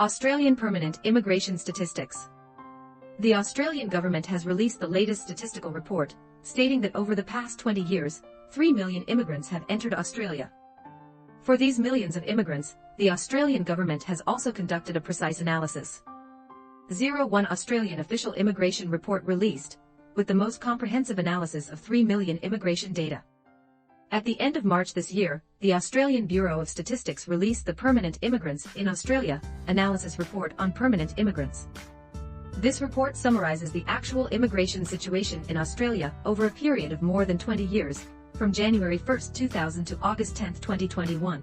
Australian Permanent Immigration Statistics. The Australian government has released the latest statistical report, stating that over the past 20 years, 3 million immigrants have entered Australia. For these millions of immigrants, the Australian government has also conducted a precise analysis. 01 Australian Official Immigration Report released, with the most comprehensive analysis of 3 million immigration data. At the end of March this year, the Australian Bureau of Statistics released the Permanent Immigrants in Australia Analysis Report on Permanent Immigrants. This report summarizes the actual immigration situation in Australia over a period of more than 20 years, from January 1, 2000 to August 10, 2021.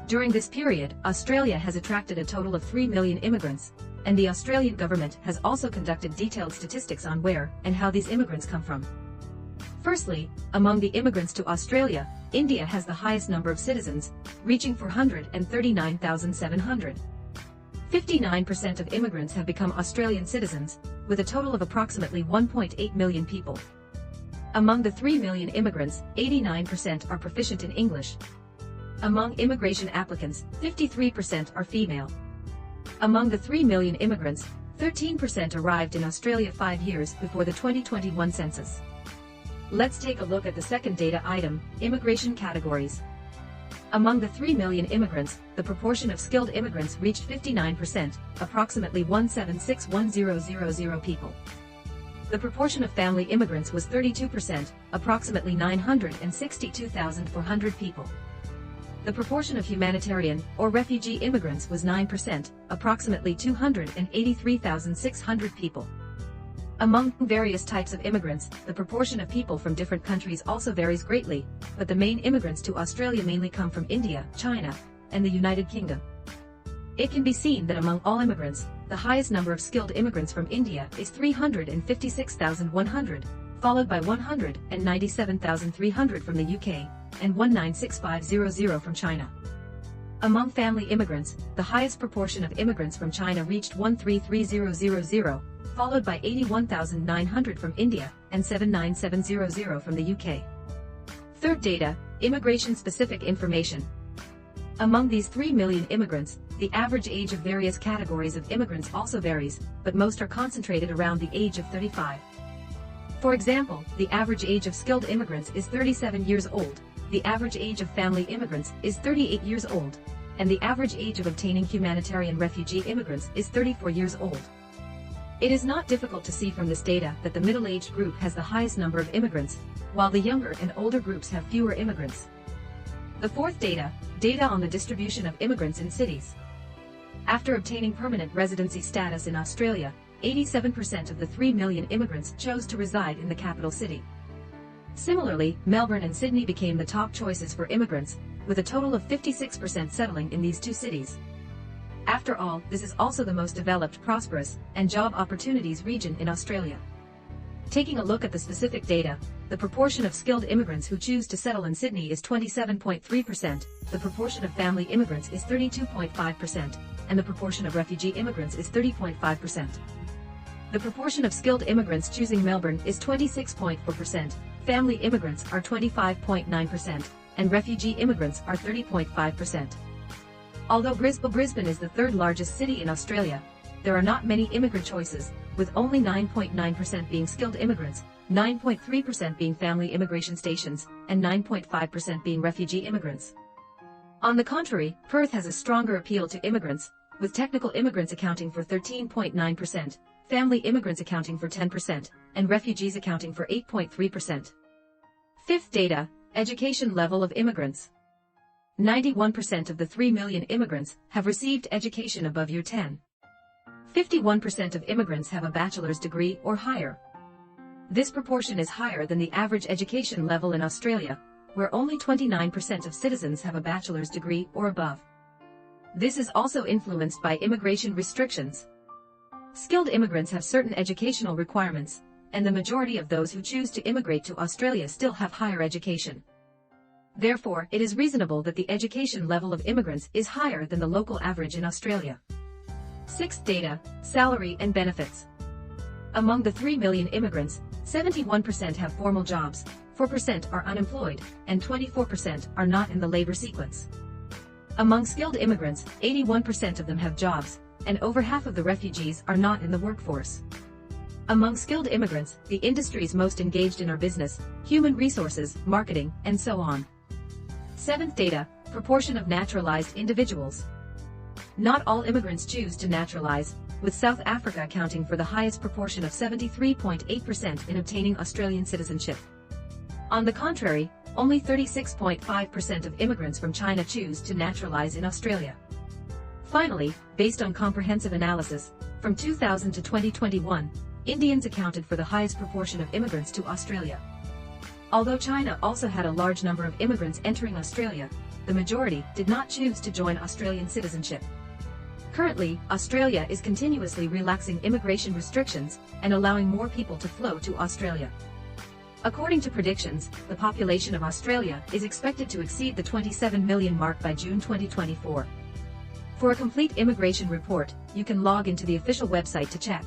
During this period, Australia has attracted a total of 3 million immigrants, and the Australian government has also conducted detailed statistics on where and how these immigrants come from. Firstly, among the immigrants to Australia, India has the highest number of citizens, reaching 439,700. 59% of immigrants have become Australian citizens, with a total of approximately 1.8 million people. Among the 3 million immigrants, 89% are proficient in English. Among immigration applicants, 53% are female. Among the 3 million immigrants, 13% arrived in Australia 5 years before the 2021 census. Let's take a look at the second data item, immigration categories. Among the 3 million immigrants, the proportion of skilled immigrants reached 59%, approximately 176,1000 people. The proportion of family immigrants was 32%, approximately 962,400 people. The proportion of humanitarian or refugee immigrants was 9%, approximately 283,600 people. Among various types of immigrants, the proportion of people from different countries also varies greatly, but the main immigrants to Australia mainly come from India, China, and the United Kingdom. It can be seen that among all immigrants, the highest number of skilled immigrants from India is 356,100, followed by 197,300 from the UK, and 196,500 from China. Among family immigrants, the highest proportion of immigrants from China reached 133,000, followed by 81,900 from India, and 79,700 from the UK. Third data, immigration-specific information. Among these 3 million immigrants, the average age of various categories of immigrants also varies, but most are concentrated around the age of 35. For example, the average age of skilled immigrants is 37 years old, the average age of family immigrants is 38 years old, and the average age of obtaining humanitarian refugee immigrants is 34 years old. It is not difficult to see from this data that the middle-aged group has the highest number of immigrants, while the younger and older groups have fewer immigrants. The fourth data on the distribution of immigrants in cities. After obtaining permanent residency status in Australia, 87% of the 3 million immigrants chose to reside in the capital city. Similarly, Melbourne and Sydney became the top choices for immigrants, with a total of 56% settling in these two cities. After all, this is also the most developed, prosperous, and job opportunities region in Australia. Taking a look at the specific data, the proportion of skilled immigrants who choose to settle in Sydney is 27.3%, the proportion of family immigrants is 32.5%, and the proportion of refugee immigrants is 30.5%. The proportion of skilled immigrants choosing Melbourne is 26.4%, family immigrants are 25.9%, and refugee immigrants are 30.5%. Although Brisbane is the third largest city in Australia, there are not many immigrant choices, with only 9.9% being skilled immigrants, 9.3% being family immigration stations, and 9.5% being refugee immigrants. On the contrary, Perth has a stronger appeal to immigrants, with technical immigrants accounting for 13.9%, family immigrants accounting for 10%, and refugees accounting for 8.3%. Fifth data, education level of immigrants. 91% of the 3 million immigrants have received education above Year 10. 51% of immigrants have a bachelor's degree or higher. This proportion is higher than the average education level in Australia, where only 29% of citizens have a bachelor's degree or above. This is also influenced by immigration restrictions. Skilled immigrants have certain educational requirements, and the majority of those who choose to immigrate to Australia still have higher education. Therefore, it is reasonable that the education level of immigrants is higher than the local average in Australia. Sixth data, salary and benefits. Among the 3 million immigrants, 71% have formal jobs, 4% are unemployed, and 24% are not in the labor sequence. Among skilled immigrants, 81% of them have jobs, and over half of the refugees are not in the workforce. Among skilled immigrants, the industries most engaged in are business, human resources, marketing, and so on. 7th data, proportion of naturalized individuals. Not all immigrants choose to naturalize, with South Africa accounting for the highest proportion of 73.8% in obtaining Australian citizenship. On the contrary, only 36.5% of immigrants from China choose to naturalize in Australia. Finally, based on comprehensive analysis, from 2000 to 2021, Indians accounted for the highest proportion of immigrants to Australia. Although China also had a large number of immigrants entering Australia, the majority did not choose to join Australian citizenship. Currently, Australia is continuously relaxing immigration restrictions and allowing more people to flow to Australia. According to predictions, the population of Australia is expected to exceed the 27 million mark by June 2024. For a complete immigration report, you can log into the official website to check.